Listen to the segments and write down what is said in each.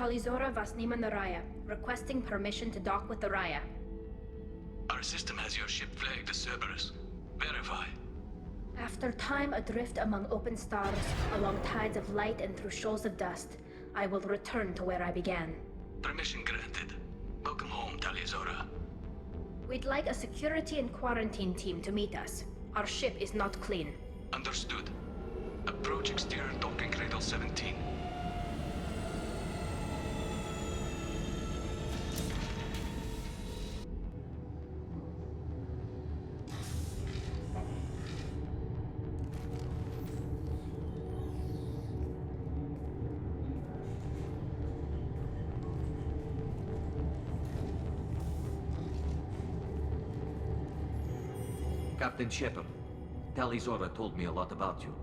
Talizora Vasnima Naraya, requesting permission to dock with the Raya. Our system has your ship flagged as Cerberus. Verify. After time adrift among open stars, along tides of light and through shoals of dust, I will return to where I began. Permission granted. Welcome home, Talizora. We'd like a security and quarantine team to meet us. Our ship is not clean. Understood. Approach exterior docking cradle 17. Captain Shepard, Talizora told me a lot about you.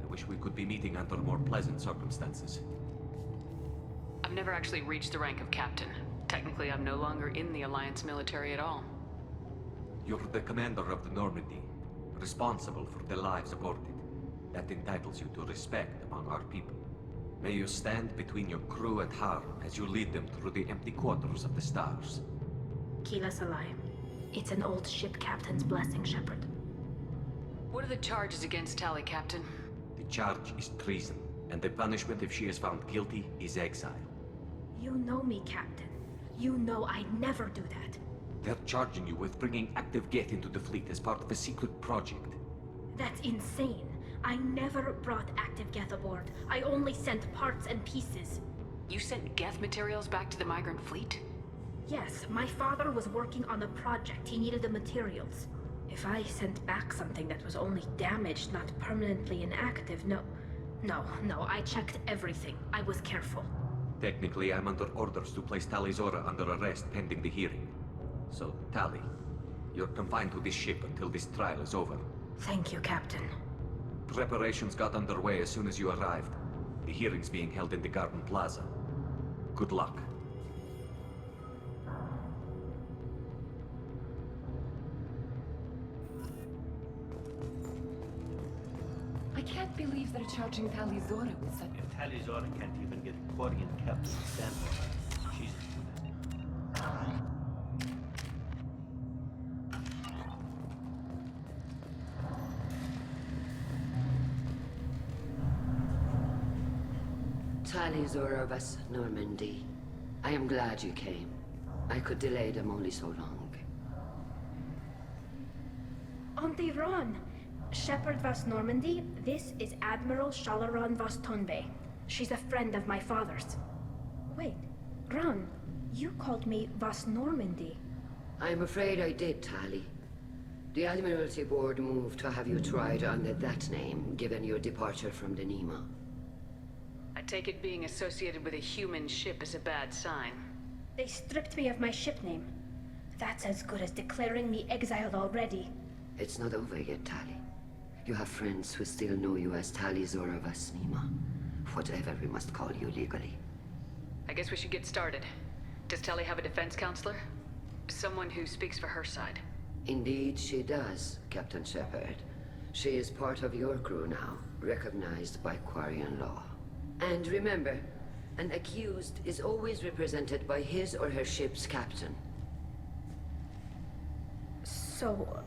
I wish we could be meeting under more pleasant circumstances. I've never actually reached the rank of captain. Technically, I'm no longer in the Alliance military at all. You're the commander of the Normandy, responsible for the lives aborted. That entitles you to respect among our people. May you stand between your crew and harm as you lead them through the empty quarters of the stars. Kila Salai. It's an old ship captain's blessing, Shepard. What are the charges against Tali, Captain? The charge is treason, and the punishment if she is found guilty is exile. You know me, Captain. You know I'd never do that. They're charging you with bringing active Geth into the fleet as part of a secret project. That's insane. I never brought active Geth aboard. I only sent parts and pieces. You sent Geth materials back to the migrant fleet? Yes, my father was working on a project. He needed the materials. If I sent back something that was only damaged, not permanently inactive, no, I checked everything. I was careful. Technically, I'm under orders to place Talizora under arrest pending the hearing. So, Tali, you're confined to this ship until this trial is over. Thank you, Captain. Preparations got underway as soon as you arrived. The hearing's being held in the Garden Plaza. Good luck. I can't believe they're charging Talizora with such... If Talizora can't even get a Quarian captain to stand for her, she's... Talizora Vas Normandy. I am glad you came. I could delay them only so long. Auntie Ron! Shepard Vas Normandy, this is Admiral Shalaron Vas Tonbe. She's a friend of my father's. Wait, Ron, you called me Vas Normandy. I'm afraid I did, Tali. The Admiralty Board moved to have you tried under that name, given your departure from the Nima. I take it being associated with a human ship is a bad sign. They stripped me of my ship name. That's as good as declaring me exiled already. It's not over yet, Tali. You have friends who still know you as Talizora Vas Nima. Whatever we must call you legally. I guess we should get started. Does Tali have a defense counselor? Someone who speaks for her side. Indeed she does, Captain Shepard. She is part of your crew now, recognized by Quarian law. And remember, an accused is always represented by his or her ship's captain. So,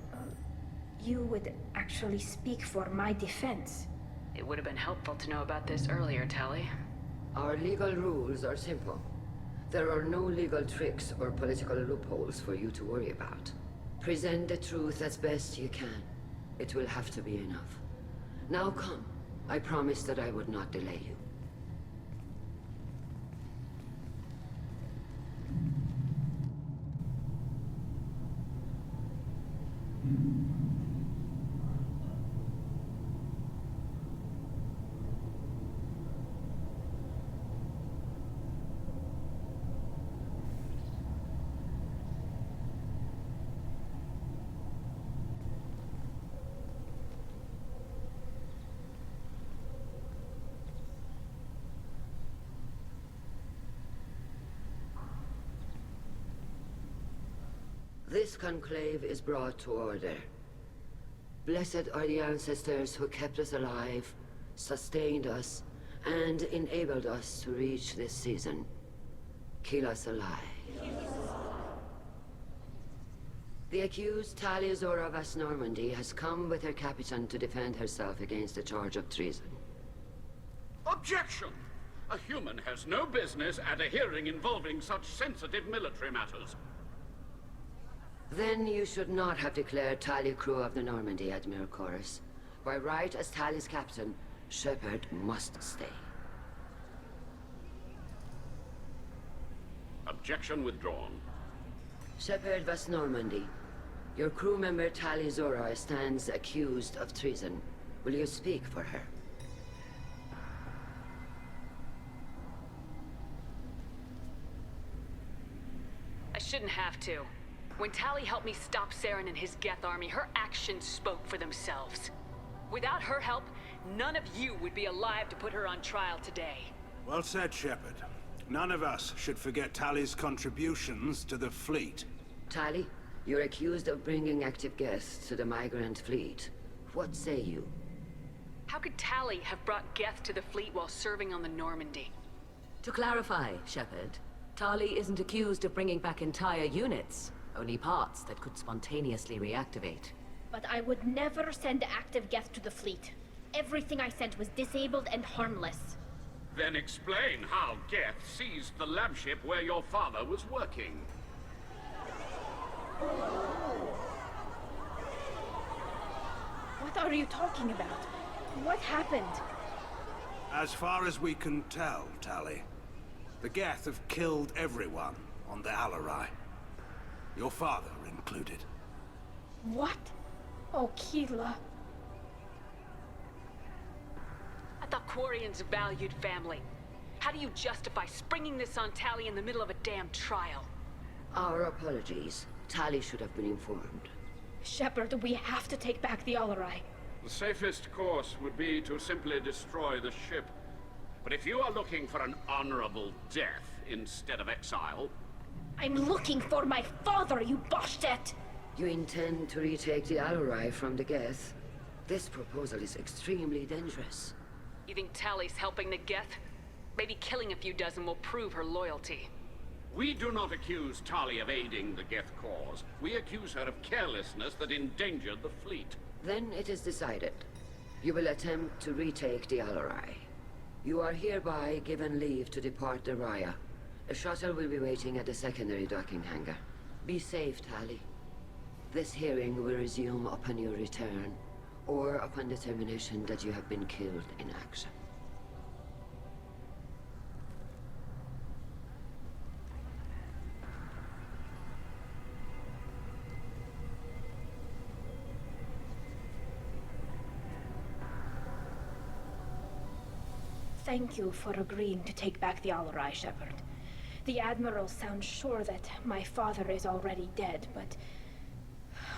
you would actually speak for my defense? It would have been helpful to know about this earlier, Tali. Our legal rules are simple. There are no legal tricks or political loopholes for you to worry about. Present the truth as best you can. It will have to be enough. Now come. I promised that I would not delay you. This conclave is brought to order. Blessed are the ancestors who kept us alive, sustained us, and enabled us to reach this season. Kill us alive. The accused Talia Zora Vas Normandy has come with her captain to defend herself against a charge of treason. Objection! A human has no business at a hearing involving such sensitive military matters. Then you should not have declared Talia crew of the Normandy, Admiral Chorus. By right as Talia's captain, Shepard must stay. Objection withdrawn. Shepard Vas Normandy, your crew member Talia Zora stands accused of treason. Will you speak for her? I shouldn't have to. When Tali helped me stop Saren and his Geth army, her actions spoke for themselves. Without her help, none of you would be alive to put her on trial today. Well said, Shepard. None of us should forget Tali's contributions to the fleet. Tali, you're accused of bringing active Geth to the migrant fleet. What say you? How could Tali have brought Geth to the fleet while serving on the Normandy? To clarify, Shepard, Tali isn't accused of bringing back entire units, only parts that could spontaneously reactivate. But I would never send active Geth to the fleet. Everything I sent was disabled and harmless. Then explain how Geth seized the lab ship where your father was working. What are you talking about? What happened? As far as we can tell, Tali, the Geth have killed everyone on the Alarai. Your father included. What? Oh, Keela. I thought Quarians valued family. How do you justify springing this on Tali in the middle of a damn trial? Our apologies. Tali should have been informed. Shepard, we have to take back the Alarai. The safest course would be to simply destroy the ship. But if you are looking for an honorable death instead of exile... I'm looking for my father, you bastet! You intend to retake the Alarai from the Geth? This proposal is extremely dangerous. You think Tali's helping the Geth? Maybe killing a few dozen will prove her loyalty. We do not accuse Tali of aiding the Geth cause. We accuse her of carelessness that endangered the fleet. Then it is decided. You will attempt to retake the Alarai. You are hereby given leave to depart the Raya. A shuttle will be waiting at the secondary docking hangar. Be safe, Tali. This hearing will resume upon your return, or upon determination that you have been killed in action. Thank you for agreeing to take back the Alarai, Shepard. The Admiral sounds sure that my father is already dead, but...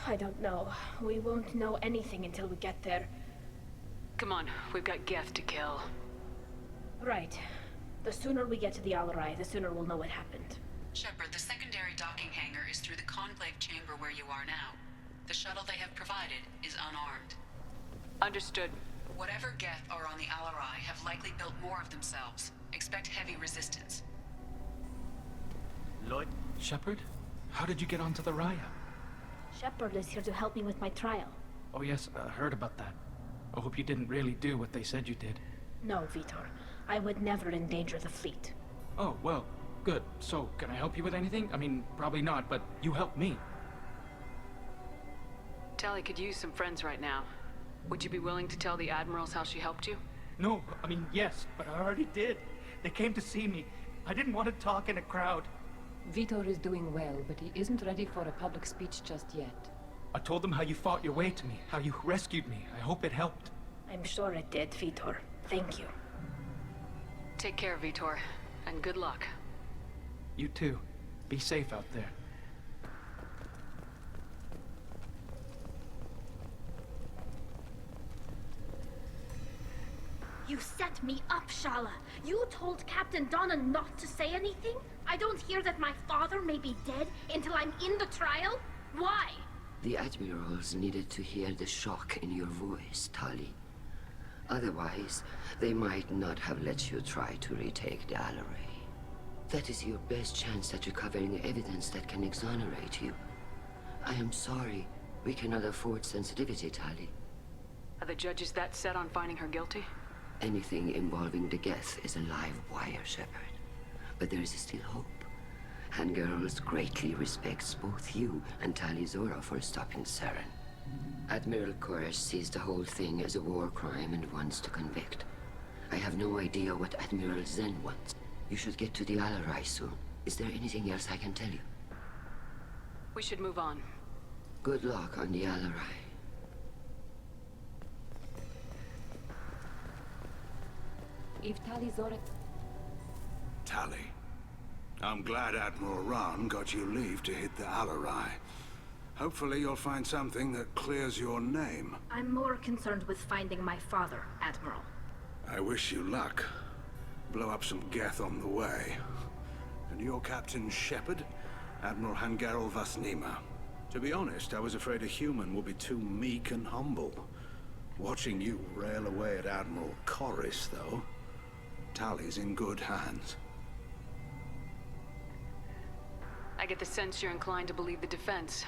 I don't know. We won't know anything until we get there. Come on, we've got Geth to kill. Right. The sooner we get to the Alarai, the sooner we'll know what happened. Shepard, the secondary docking hangar is through the conclave chamber where you are now. The shuttle they have provided is unarmed. Understood. Whatever Geth are on the Alarai have likely built more of themselves. Expect heavy resistance. Lloyd? Shepard? How did you get onto the Raya? Shepard is here to help me with my trial. Oh yes, I heard about that. I hope you didn't really do what they said you did. No, Vitor. I would never endanger the fleet. Oh, well, good. So, can I help you with anything? I mean, probably not, but you helped me. Tali could use some friends right now. Would you be willing to tell the Admirals how she helped you? No, I mean, yes, but I already did. They came to see me. I didn't want to talk in a crowd. Vitor is doing well, but he isn't ready for a public speech just yet. I told them how you fought your way to me, how you rescued me. I hope it helped. I'm sure it did, Vitor. Thank you. Take care, Vitor, and good luck. You too. Be safe out there. You set me up, Shala. You told Captain Donna not to say anything? I don't hear that my father may be dead until I'm in the trial? Why? The Admirals needed to hear the shock in your voice, Tali. Otherwise, they might not have let you try to retake the Alarai. That is your best chance at recovering evidence that can exonerate you. I am sorry. We cannot afford sensitivity, Tali. Are the judges that set on finding her guilty? Anything involving the Geth is a live wire, Shepard. But there is still hope. Hangirls greatly respects both you and Tali Zora for stopping Saren. Admiral Koresh sees the whole thing as a war crime and wants to convict. I have no idea what Admiral Zen wants. You should get to the Alarai soon. Is there anything else I can tell you? We should move on. Good luck on the Alarai. If Tali Zora... Tali. I'm glad Admiral Ran got you leave to hit the Alarai. Hopefully you'll find something that clears your name. I'm more concerned with finding my father, Admiral. I wish you luck. Blow up some Geth on the way. And your Captain Shepard? Admiral Hangarel Vasnima. To be honest, I was afraid a human would be too meek and humble. Watching you rail away at Admiral Corris, though, Tali's in good hands. I get the sense you're inclined to believe the defense.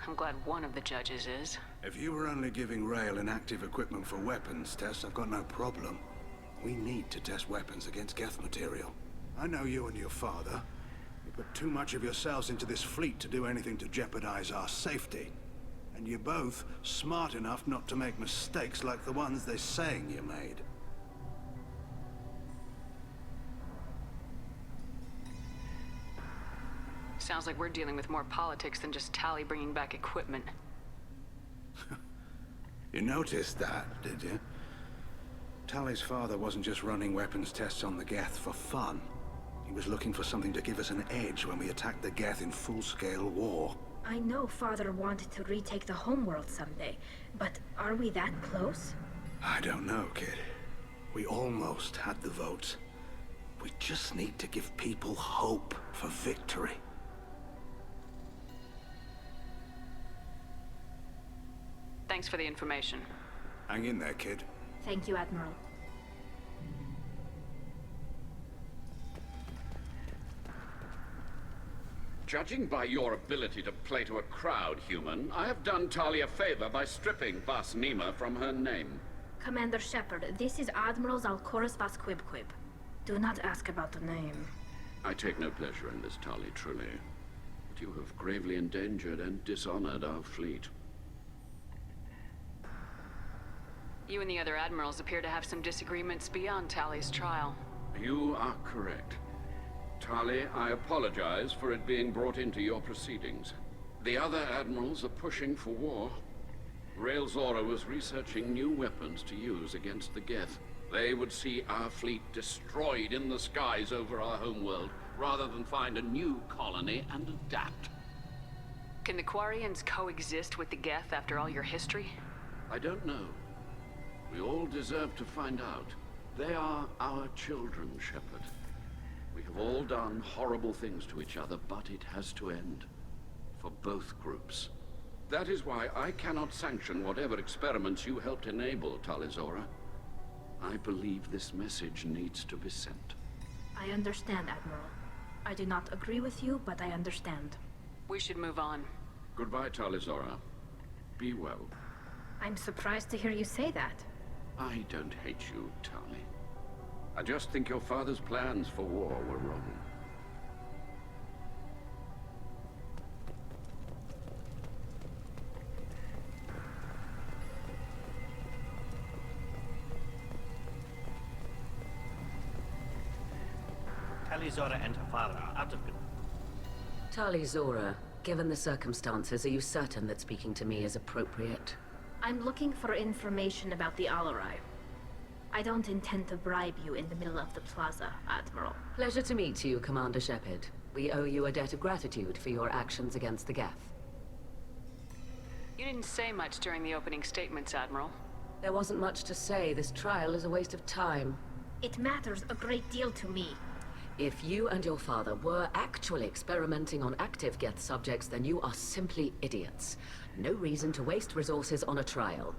I'm glad one of the judges is. If you were only giving Rail inactive equipment for weapons tests, I've got no problem. We need to test weapons against Geth material. I know you and your father. You put too much of yourselves into this fleet to do anything to jeopardize our safety. And you're both smart enough not to make mistakes like the ones they're saying you made. Sounds like we're dealing with more politics than just Tali bringing back equipment. You noticed that, did you? Tali's father wasn't just running weapons tests on the Geth for fun. He was looking for something to give us an edge when we attacked the Geth in full-scale war. I know Father wanted to retake the homeworld someday, but are we that close? I don't know, kid. We almost had the votes. We just need to give people hope for victory. Thanks for the information. Hang in there, kid. Thank you, Admiral. Judging by your ability to play to a crowd, human, I have done Tali a favor by stripping Vasnima from her name. Commander Shepard, this is Admiral Zalkoris Vasquibquib. Do not ask about the name. I take no pleasure in this, Tali, truly. But you have gravely endangered and dishonored our fleet. You and the other admirals appear to have some disagreements beyond Tali's trial. You are correct. Tali, I apologize for it being brought into your proceedings. The other admirals are pushing for war. Rail Zora was researching new weapons to use against the Geth. They would see our fleet destroyed in the skies over our homeworld, rather than find a new colony and adapt. Can the Quarians coexist with the Geth after all your history? I don't know. We all deserve to find out. They are our children, Shepard. We have all done horrible things to each other, but it has to end. For both groups. That is why I cannot sanction whatever experiments you helped enable, Tali Zora. I believe this message needs to be sent. I understand, Admiral. I do not agree with you, but I understand. We should move on. Goodbye, Tali Zora. Be well. I'm surprised to hear you say that. I don't hate you, Tali. I just think your father's plans for war were wrong. Tali Zora and her father are out of control. Tali Zora, given the circumstances, are you certain that speaking to me is appropriate? I'm looking for information about the Alarai. I don't intend to bribe you in the middle of the plaza, Admiral. Pleasure to meet you, Commander Shepard. We owe you a debt of gratitude for your actions against the Geth. You didn't say much during the opening statements, Admiral. There wasn't much to say. This trial is a waste of time. It matters a great deal to me. If you and your father were actually experimenting on active Geth subjects, then you are simply idiots. No reason to waste resources on a trial.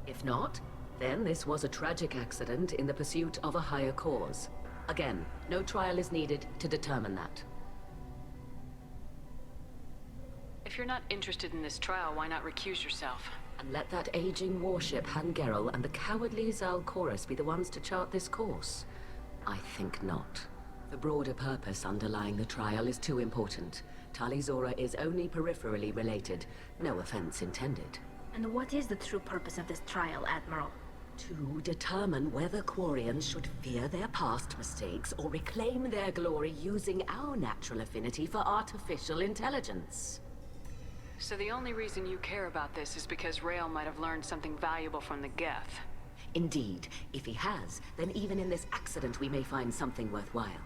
If not, then this was a tragic accident in the pursuit of a higher cause. Again, no trial is needed to determine that. If you're not interested in this trial, why not recuse yourself? And let that aging warship Hangerel and the cowardly Zalcorus be the ones to chart this course? I think not. The broader purpose underlying the trial is too important. Talizora is only peripherally related. No offense intended. And what is the true purpose of this trial, Admiral? To determine whether Quarians should fear their past mistakes or reclaim their glory using our natural affinity for artificial intelligence. So the only reason you care about this is because Rael might have learned something valuable from the Geth. Indeed. If he has, then even in this accident we may find something worthwhile.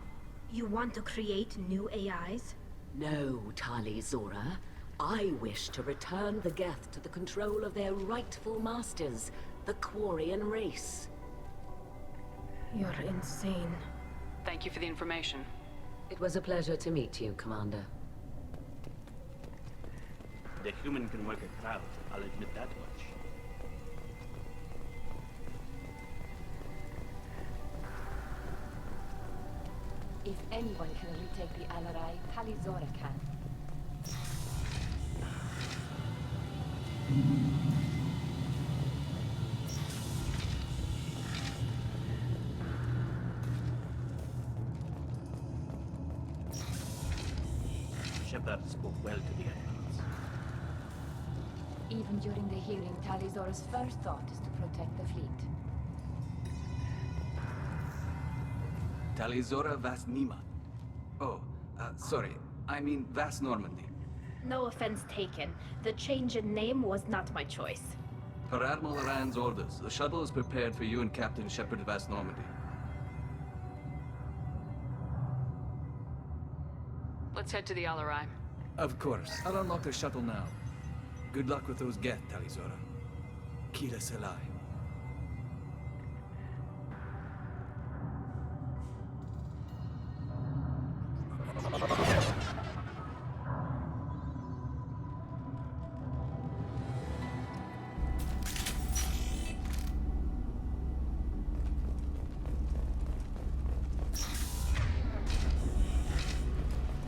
You want to create new AIs? No, Talizora. I wish to return the Geth to the control of their rightful masters, the Quarian race. You're insane. Thank you for the information. It was a pleasure to meet you, Commander. The human can work a crowd, I'll admit that much. If anyone can retake the Alarai, Talizora can. Shepard spoke well to the Admirals. Even during the hearing, Talizora's first thought is to protect the fleet. Talizora Vas Nima. Oh, sorry. I mean Vas Normandy. No offense taken. The change in name was not my choice. Per Admiral Rand's orders, the shuttle is prepared for you and Captain Shepard Vas Normandy. Let's head to the Alarai. Of course. I'll unlock the shuttle now. Good luck with those Geth, Talizora. Kira Selai.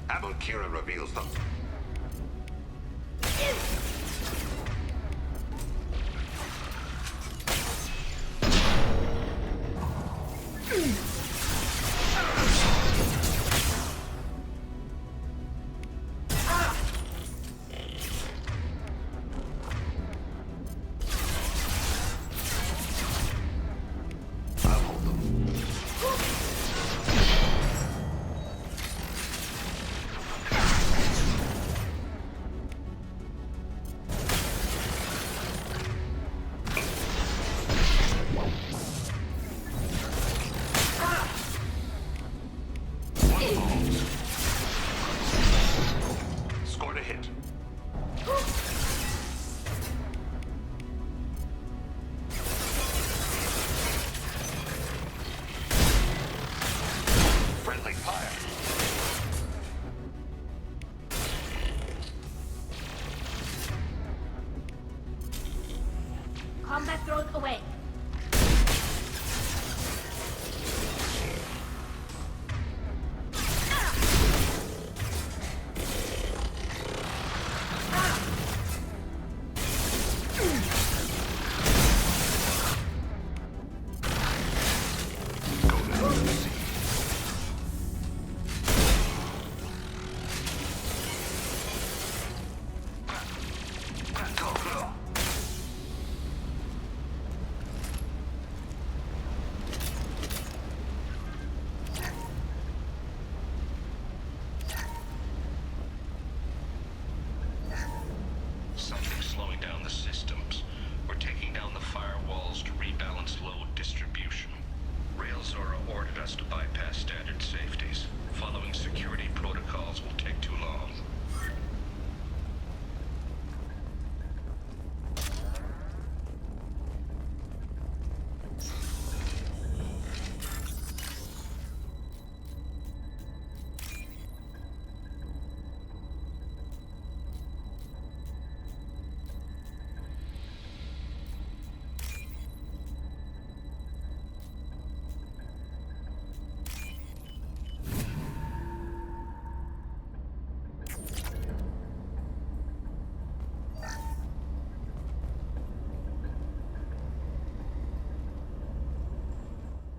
Admiral Kira reveals them. Scored a hit. Friendly fire. Combat drone away.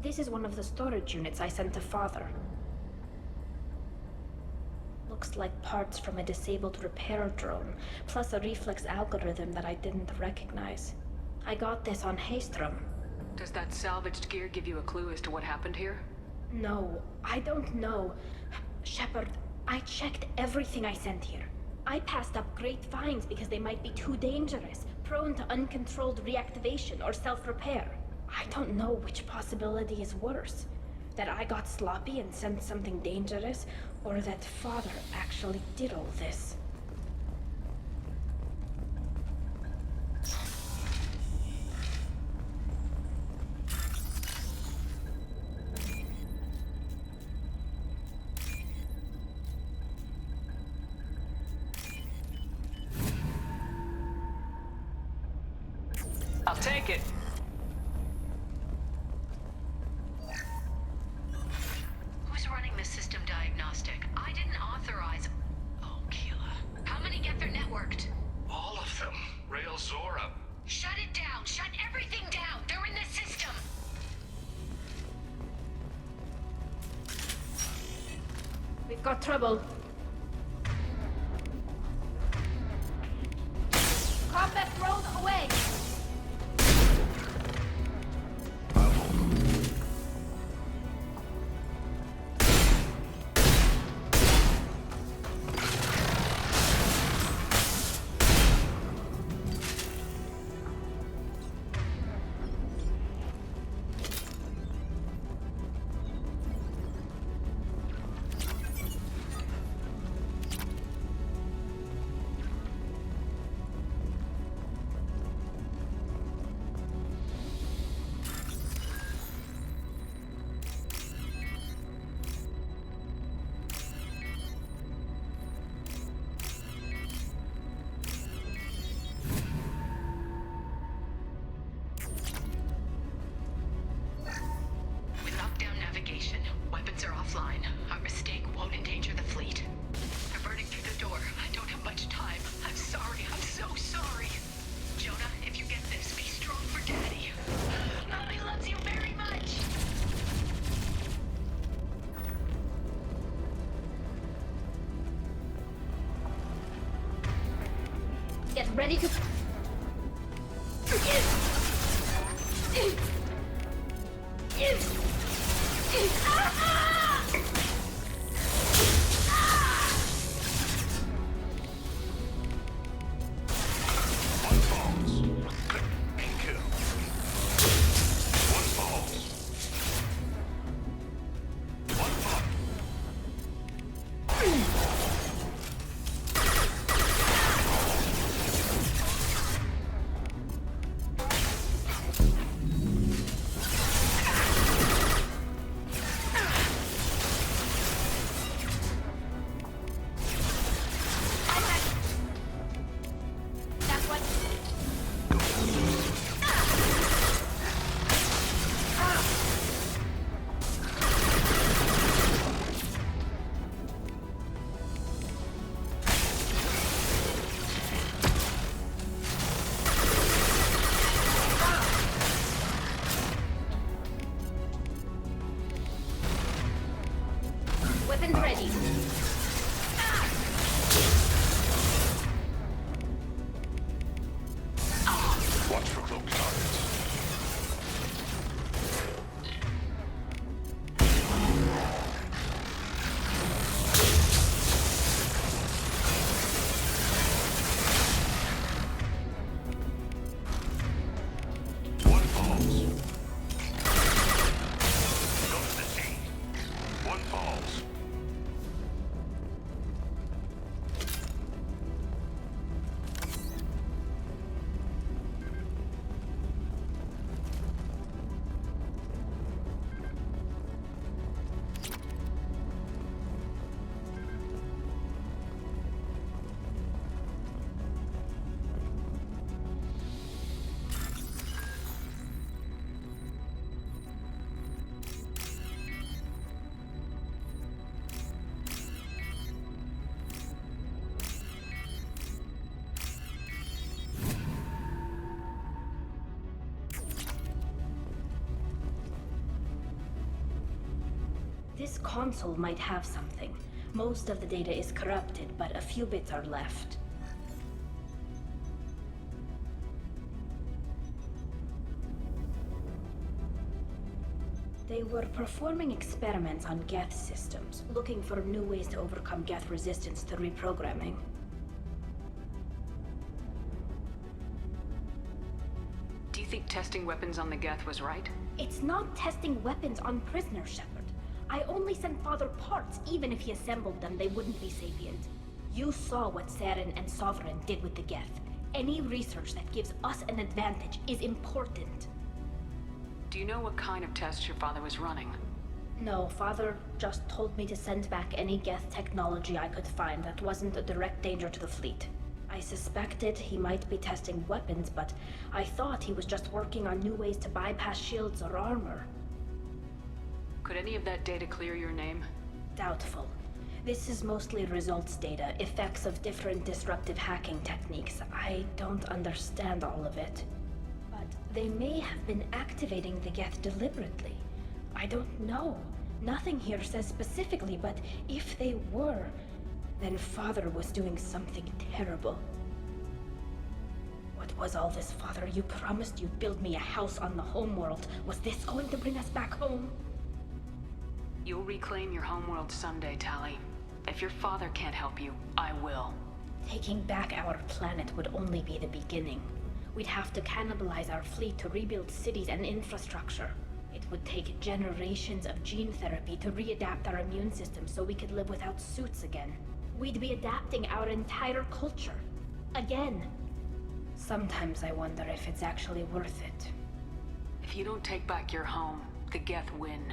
This is one of the storage units I sent to Father. Looks like parts from a disabled repair drone, plus a reflex algorithm that I didn't recognize. I got this on Haystrom. Does that salvaged gear give you a clue as to what happened here? No, I don't know. Shepard, I checked everything I sent here. I passed up great finds because they might be too dangerous, prone to uncontrolled reactivation or self-repair. I don't know which possibility is worse. That I got sloppy and sent something dangerous, or that Father actually did all this. I'll take it. Who's running the system diagnostic? I didn't authorize... Oh, Keela. How many get their networked? All of them. Rail Zora. Shut it down! Shut everything down! They're in the system! We've got trouble. Combat drone away! Get ready to... Weapons ready. Watch for cloaked targets. One falls. Goes the T. One falls. This console might have something. Most of the data is corrupted, but a few bits are left. They were performing experiments on Geth systems, looking for new ways to overcome Geth resistance to reprogramming. Do you think testing weapons on the Geth was right? It's not testing weapons on prisoners, Shepard. I only sent Father parts. Even if he assembled them, they wouldn't be sapient. You saw what Saren and Sovereign did with the Geth. Any research that gives us an advantage is important. Do you know what kind of tests your father was running? No, Father just told me to send back any Geth technology I could find that wasn't a direct danger to the fleet. I suspected he might be testing weapons, but I thought he was just working on new ways to bypass shields or armor. Could any of that data clear your name? Doubtful. This is mostly results data, effects of different disruptive hacking techniques. I don't understand all of it. But they may have been activating the Geth deliberately. I don't know. Nothing here says specifically, but if they were, then Father was doing something terrible. What was all this, Father? You promised you'd build me a house on the homeworld. Was this going to bring us back home? You'll reclaim your homeworld someday, Tali. If your father can't help you, I will. Taking back our planet would only be the beginning. We'd have to cannibalize our fleet to rebuild cities and infrastructure. It would take generations of gene therapy to readapt our immune system so we could live without suits again. We'd be adapting our entire culture. Again. Sometimes I wonder if it's actually worth it. If you don't take back your home, the Geth win.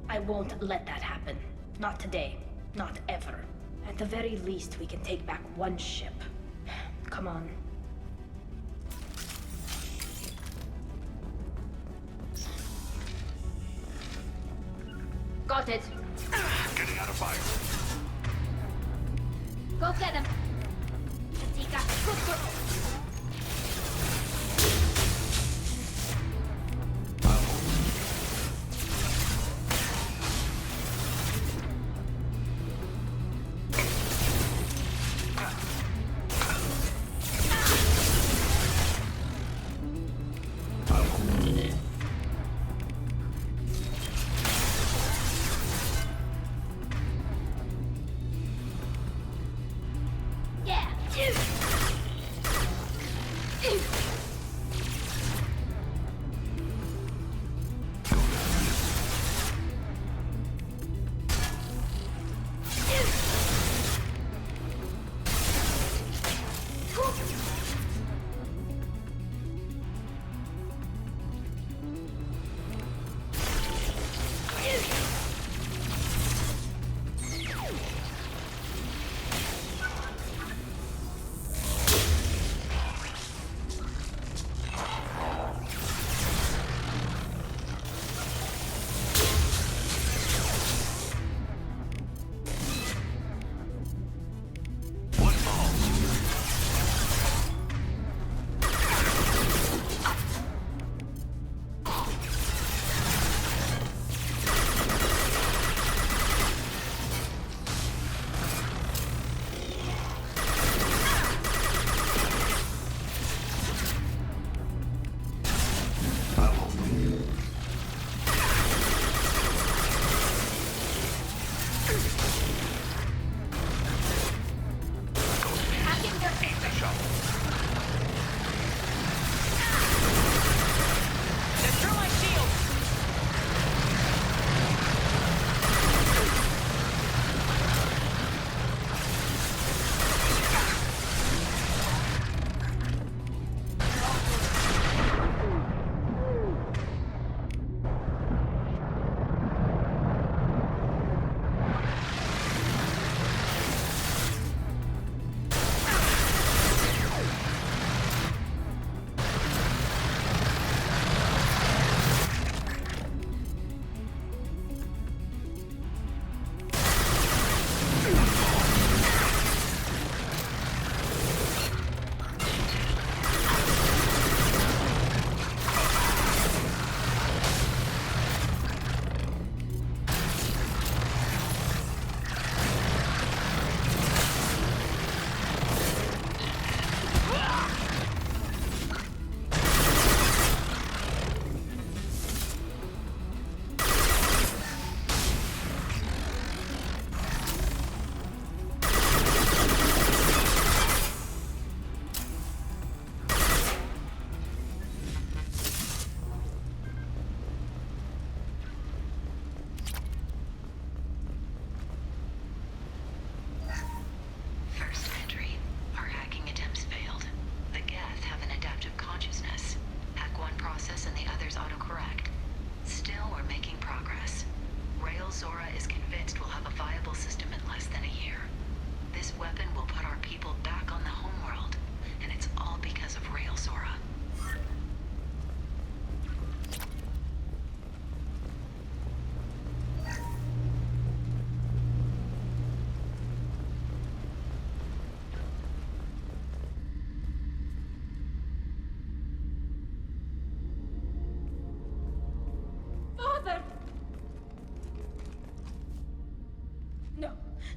I won't let that happen. Not today. Not ever. At the very least, we can take back one ship. Come on. Got it. Getting out of fire. Go get him. Katika, good girl.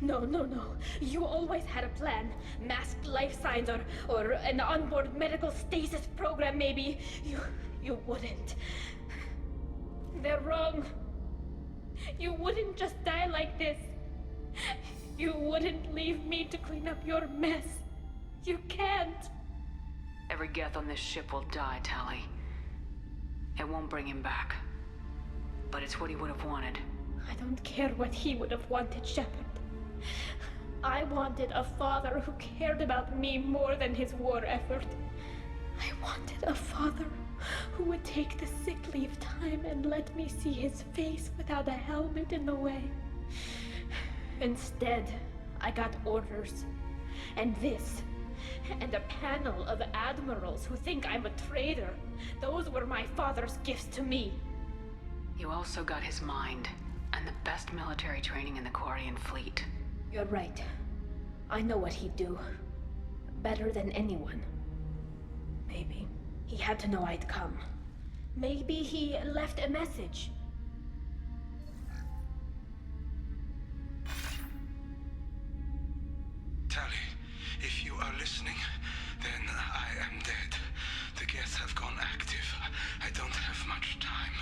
No, no, no. You always had a plan. Masked life signs or an onboard medical stasis program, maybe. You wouldn't. They're wrong. You wouldn't just die like this. You wouldn't leave me to clean up your mess. You can't. Every Geth on this ship will die, Tali. It won't bring him back. But it's what he would have wanted. I don't care what he would have wanted, Shepard. I wanted a father who cared about me more than his war effort. I wanted a father who would take the sick leave time and let me see his face without a helmet in the way. Instead, I got orders. And this. And a panel of admirals who think I'm a traitor. Those were my father's gifts to me. You also got his mind, and the best military training in the Quarian fleet. You're right. I know what he'd do. Better than anyone. Maybe he had to know I'd come. Maybe he left a message. Tali, if you are listening, then I am dead. The Geth have gone active. I don't have much time.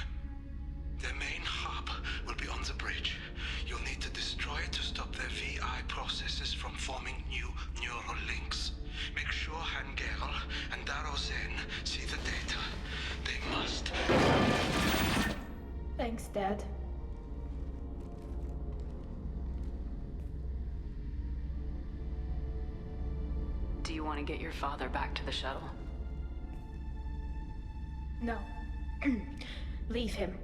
Their main hub will be on the bridge. You'll need to destroy it to stop their VI processes from forming new neural links. Make sure Hangerl and Darozen see the data. They must. Thanks, Dad. Do you want to get your father back to the shuttle? No. Leave him.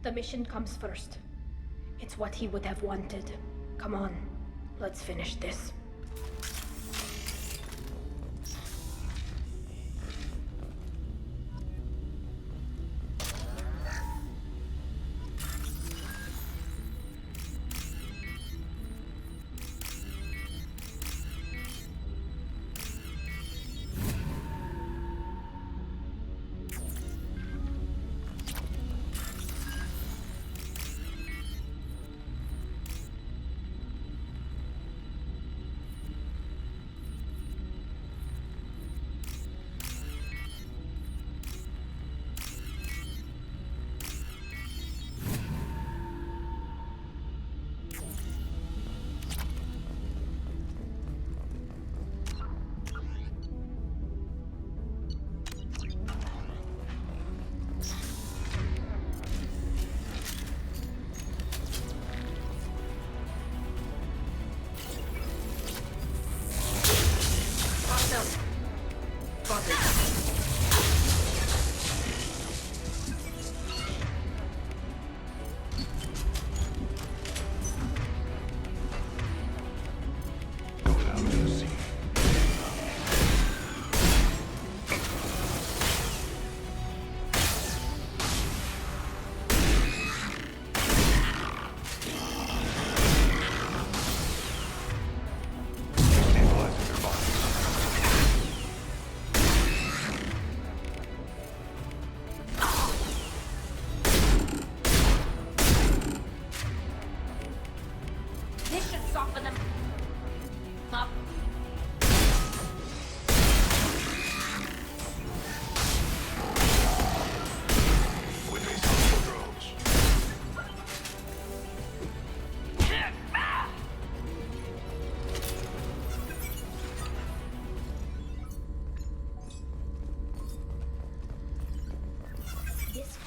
The mission comes first. It's what he would have wanted. Come on, let's finish this.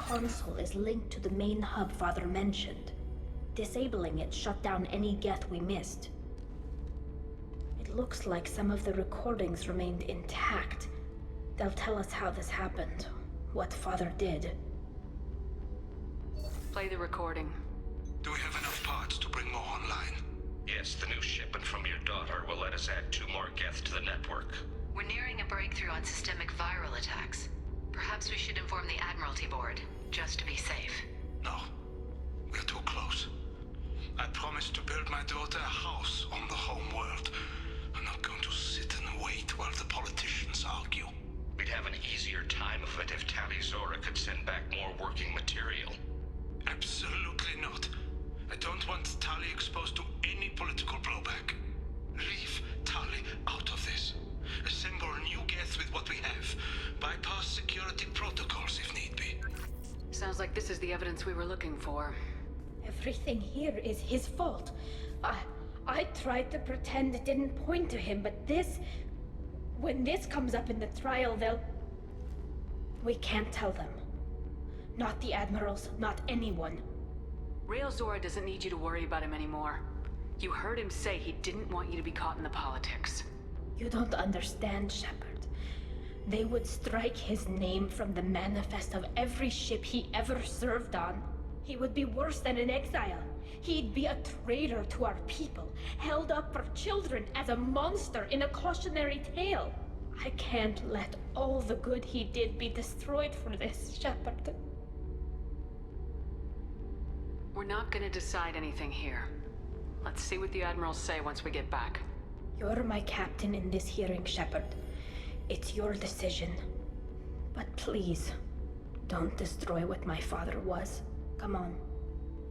Console is linked to the main hub Father mentioned. Disabling it shut down any Geth we missed. It looks like some of the recordings remained intact. They'll tell us how this happened, what Father did. Play the recording. Do we have enough parts to bring more online? Yes, the new shipment from your daughter will let us add 2 more Geth to the network. We're nearing a breakthrough on systemic viral attacks. Perhaps we should inform the Admiralty Board, just to be safe. No. We're too close. I promised to build my daughter a house on the home world. I'm not going to sit and wait while the politicians argue. We'd have an easier time of it if Tali Zora could send back more working material. Absolutely not. I don't want Tali exposed to any political blowback. Leave Tali out of this. Assemble new Geth with what we have. Bypass security protocols if need be. Sounds like this is the evidence we were looking for. Everything here is his fault. I tried to pretend it didn't point to him, but this... When this comes up in the trial, they'll... We can't tell them. Not the admirals, not anyone. Rael Zora doesn't need you to worry about him anymore. You heard him say he didn't want you to be caught in the politics. You don't understand, Shepard. They would strike his name from the manifest of every ship he ever served on. He would be worse than an exile. He'd be a traitor to our people, held up for children as a monster in a cautionary tale. I can't let all the good he did be destroyed for this, Shepard. We're not gonna decide anything here. Let's see what the admirals say once we get back. You're my captain in this hearing, Shepard. It's your decision. But please, don't destroy what my father was. Come on.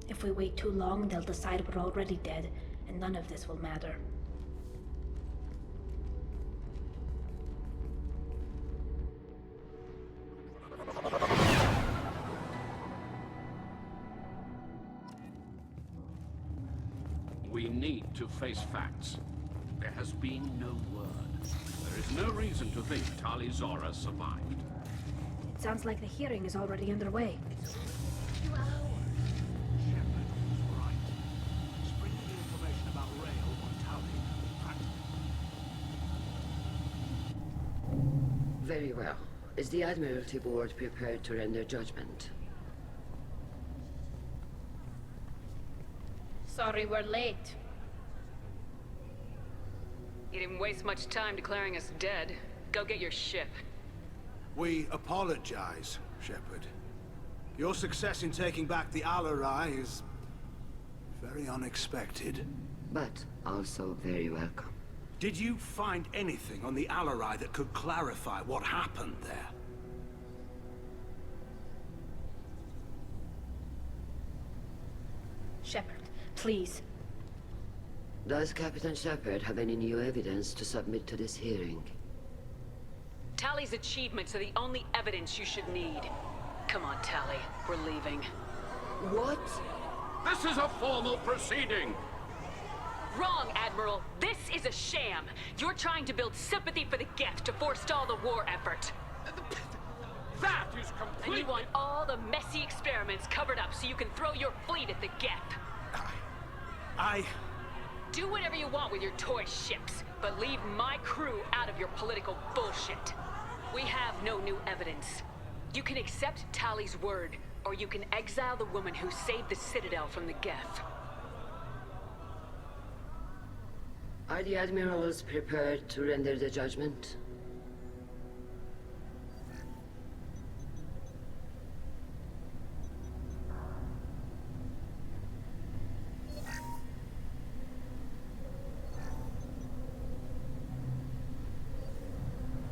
If we wait too long, they'll decide we're already dead, and none of this will matter. We need to face facts. There has been no word. There is no reason to think Tali Zora survived. It sounds like the hearing is already underway. Very well. Is the Admiralty Board prepared to render judgment? Sorry we're late. You didn't waste much time declaring us dead. Go get your ship. We apologize, Shepard. Your success in taking back the Alarai is... very unexpected. But also very welcome. Did you find anything on the Alarai that could clarify what happened there? Shepard, please. Does Captain Shepard have any new evidence to submit to this hearing? Tali's achievements are the only evidence you should need. Come on, Tali. We're leaving. What? This is a formal proceeding! Wrong, Admiral. This is a sham. You're trying to build sympathy for the Geth to forestall the war effort. That is completely... And you want all the messy experiments covered up so you can throw your fleet at the Geth. Do whatever you want with your toy ships, but leave my crew out of your political bullshit. We have no new evidence. You can accept Tali's word, or you can exile the woman who saved the Citadel from the Geth. Are the Admirals prepared to render the judgment?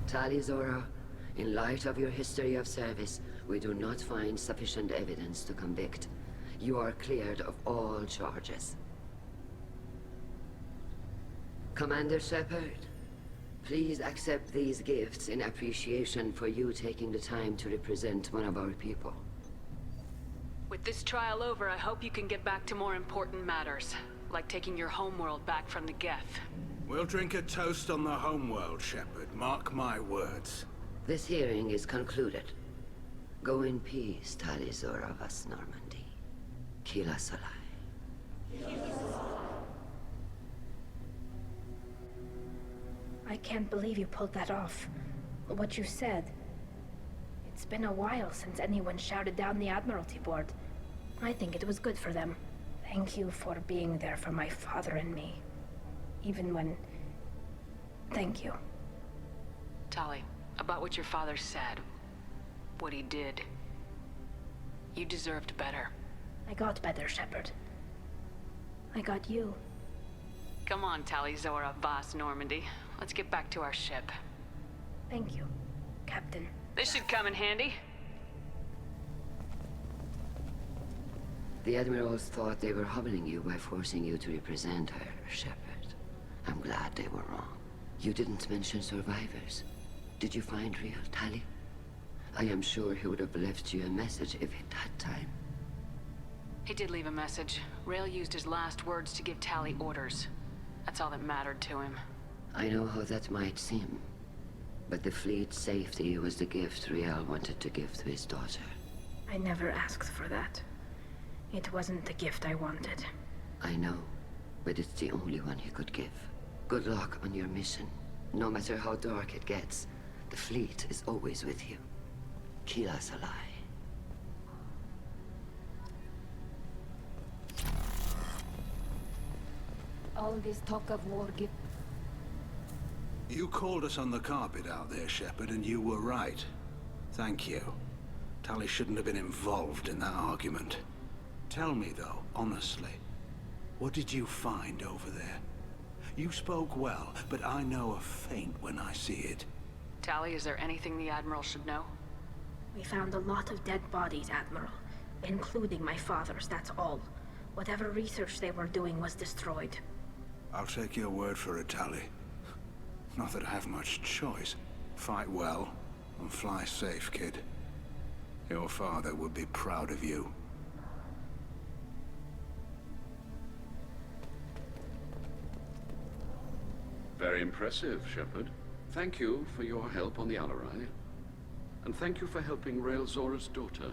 Tali Zora, in light of your history of service, we do not find sufficient evidence to convict. You are cleared of all charges. Commander Shepard, please accept these gifts in appreciation for you taking the time to represent one of our people. With this trial over, I hope you can get back to more important matters, like taking your homeworld back from the Geth. We'll drink a toast on the homeworld, Shepard. Mark my words. This hearing is concluded. Go in peace, Tali Zora vas Normandy. Kila Solai. I can't believe you pulled that off. What you said. It's been a while since anyone shouted down the Admiralty Board. I think it was good for them. Thank you for being there for my father and me. Even when... Thank you. Tali, about what your father said, what he did, you deserved better. I got better, Shepard. I got you. Come on, Tali Zora vas Normandy. Let's get back to our ship. Thank you, Captain. This should come in handy. The Admirals thought they were humbling you by forcing you to represent her, Shepard. I'm glad they were wrong. You didn't mention survivors. Did you find real Tali? I am sure he would have left you a message if he'd had time. He did leave a message. Rail used his last words to give Tali orders. That's all that mattered to him. I know how that might seem, but the fleet's safety was the gift Rael wanted to give to his daughter. I never asked for that. It wasn't the gift I wanted. I know, but it's the only one he could give. Good luck on your mission. No matter how dark it gets, the fleet is always with you. Kila Salai. All this talk of war give... You called us on the carpet out there, Shepard, and you were right. Thank you. Tali shouldn't have been involved in that argument. Tell me, though, honestly, what did you find over there? You spoke well, but I know a feint when I see it. Tali, is there anything the Admiral should know? We found a lot of dead bodies, Admiral. Including my father's, that's all. Whatever research they were doing was destroyed. I'll take your word for it, Tali. Not that I have much choice. Fight well, and fly safe, kid. Your father would be proud of you. Very impressive, Shepard. Thank you for your help on the Alarai. And thank you for helping Rael Zora's daughter.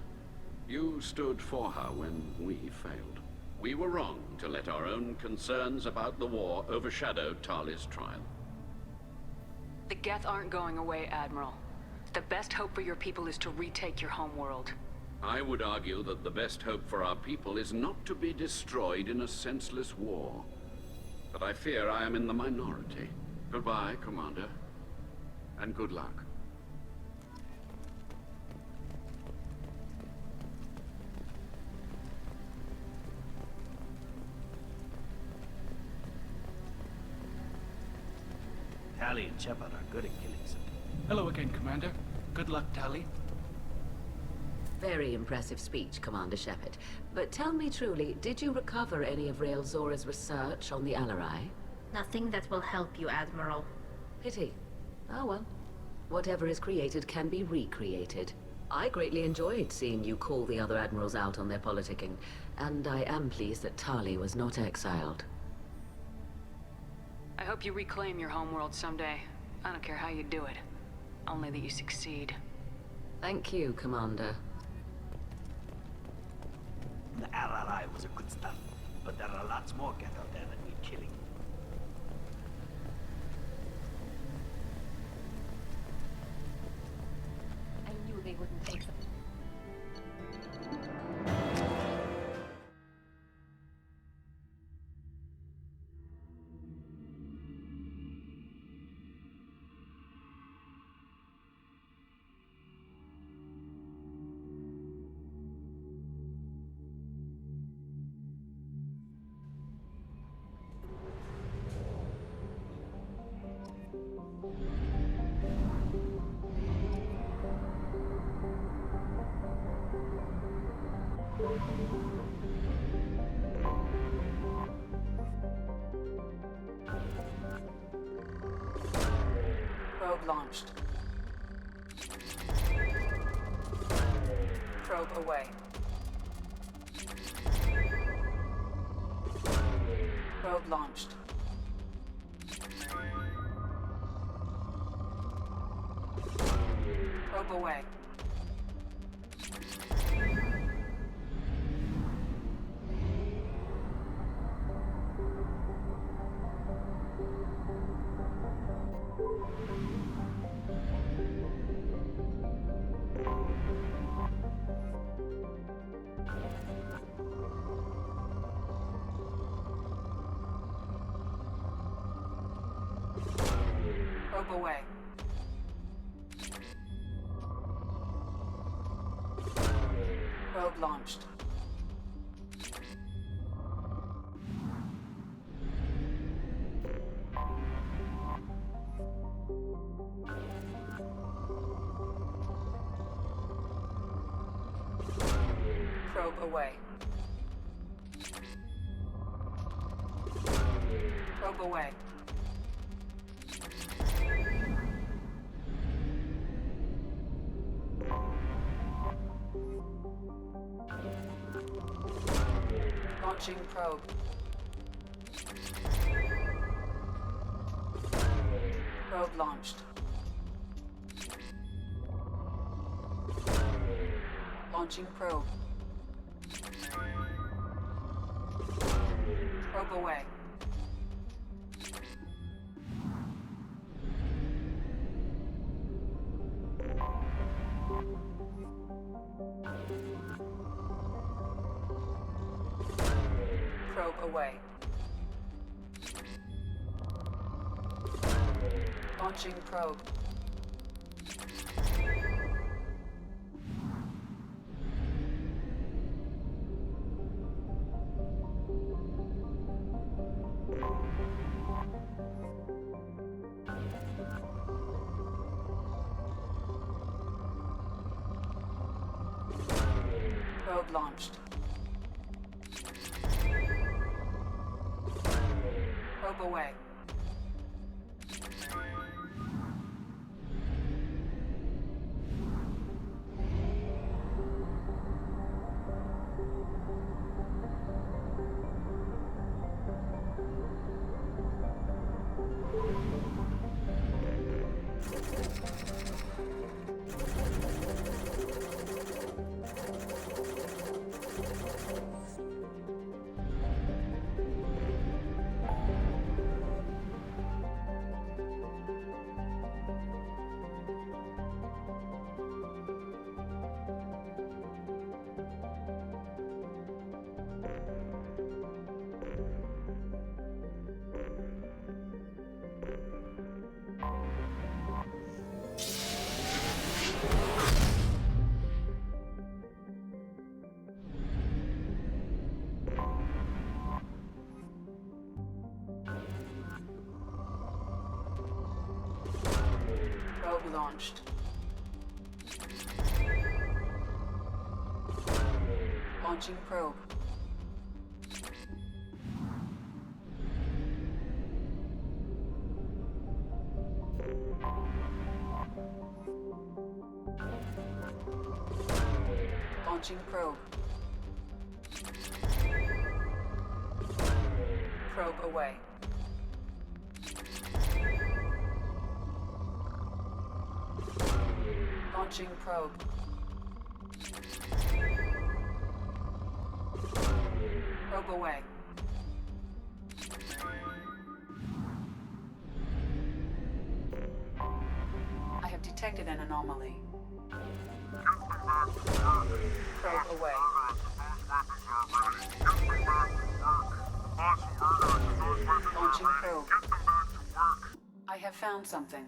You stood for her when we failed. We were wrong to let our own concerns about the war overshadow Tali's trial. The Geth aren't going away, Admiral. The best hope for your people is to retake your homeworld. I would argue that the best hope for our people is not to be destroyed in a senseless war. But I fear I am in the minority. Goodbye, Commander. And good luck. Tali and Shepard are good at killing something. Hello again, Commander. Good luck, Tali. Very impressive speech, Commander Shepard. But tell me truly, did you recover any of Rael Zora's research on the Alarai? Nothing that will help you, Admiral. Pity. Oh well. Whatever is created can be recreated. I greatly enjoyed seeing you call the other admirals out on their politicking, and I am pleased that Tali was not exiled. I hope you reclaim your homeworld someday. I don't care how you do it. Only that you succeed. Thank you, Commander. The Alarai was a good start, but there are lots more Geth out there that need killing. I knew they wouldn't take them. Probe launched. Probe away. Probe launched. Probe away. Probe away. Probe launched. Probe away. Probe away. Launching probe. Probe launched. Launching probe. Probe away. Probe away. Launching probe. Probe launched. Probe away. Probe launched. Launching probe. Launching probe. Probe away. Launching probe. Probe away. I have detected an anomaly. Probe away. Launching probe. I have found something.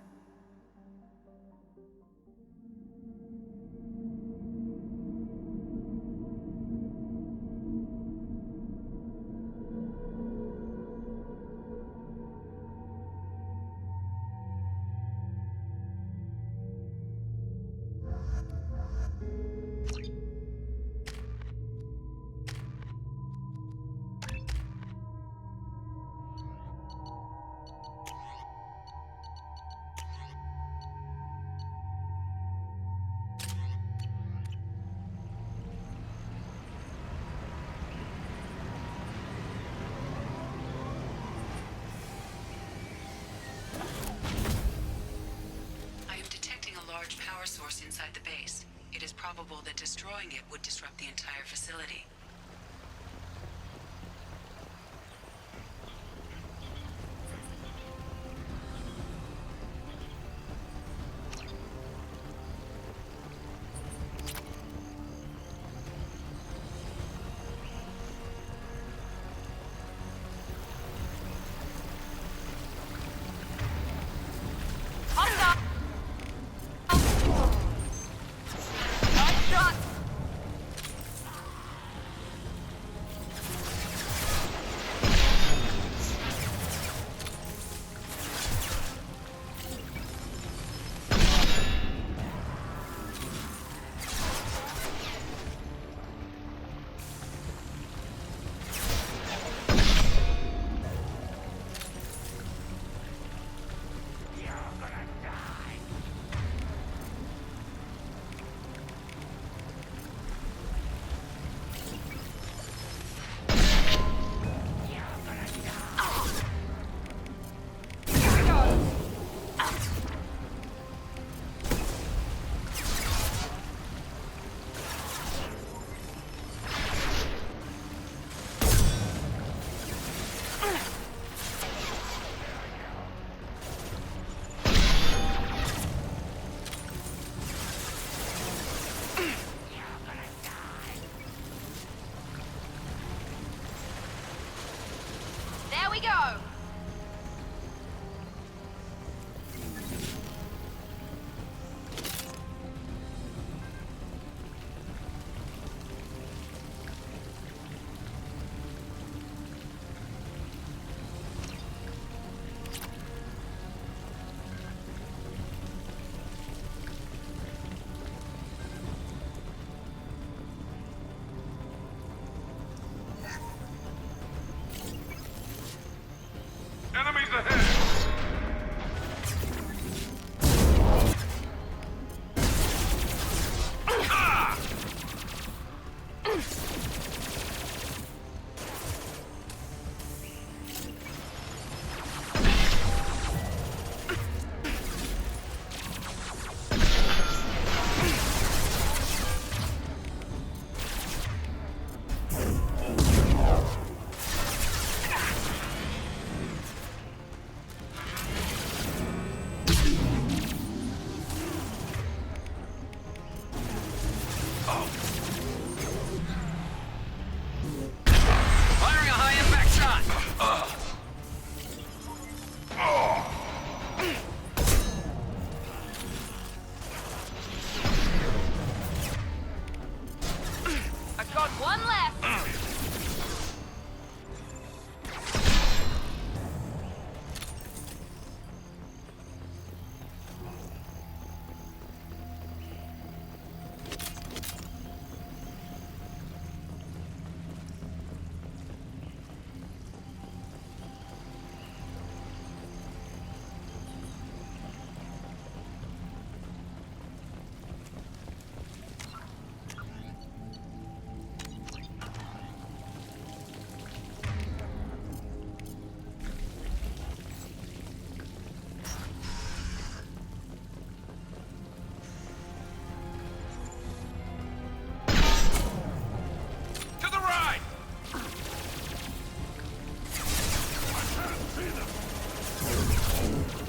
Power source inside the base. It is probable that destroying it would disrupt the entire facility. we go! Enemies ahead!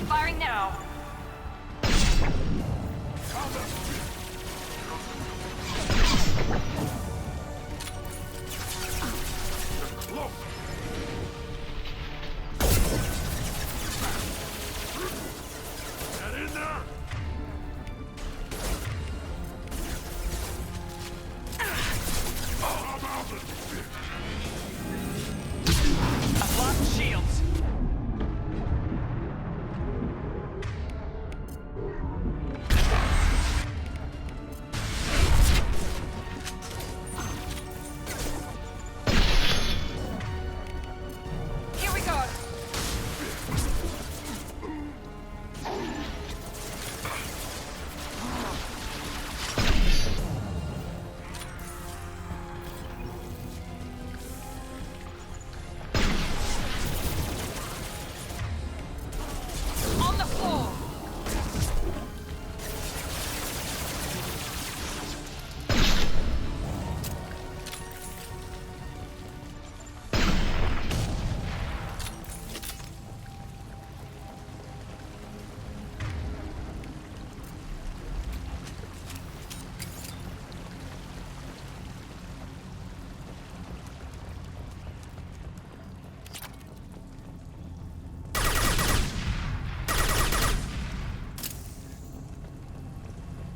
Firing now. Get in there! I've lost shields. Here we go. On the floor.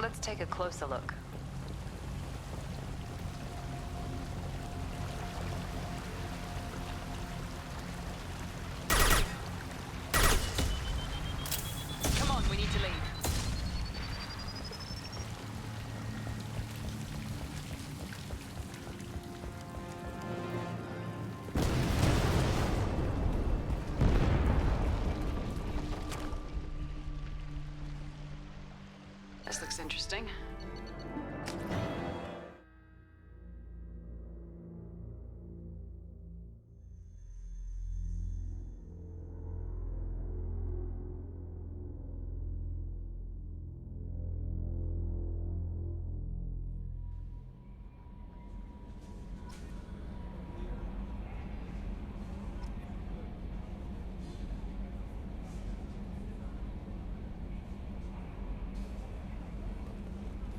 Let's take a closer look. Come on, we need to leave. This looks interesting.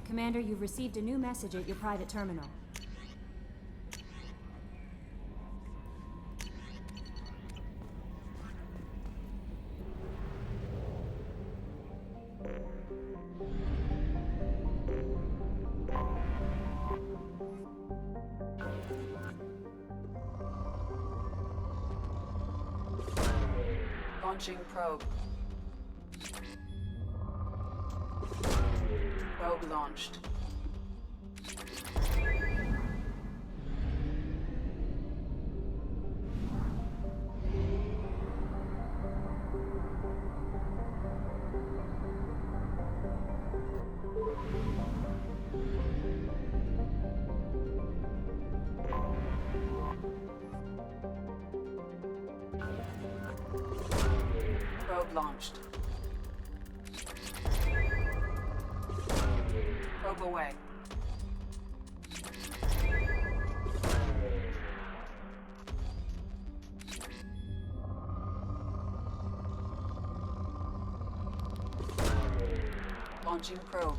Commander, you've received a new message at your private terminal. Launching probe. Probe launched. Probe launched. Probe away. Launching probe.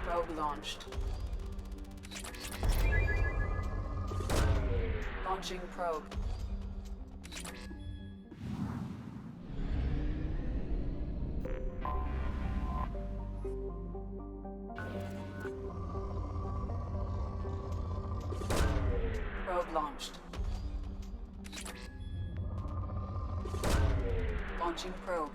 Probe launched. Launching probe. Probe launched. Launching probe.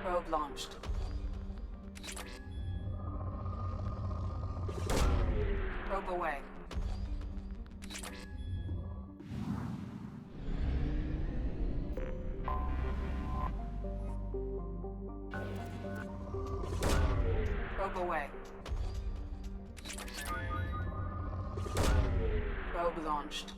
Probe launched. Probe away. Probe away. Probe launched.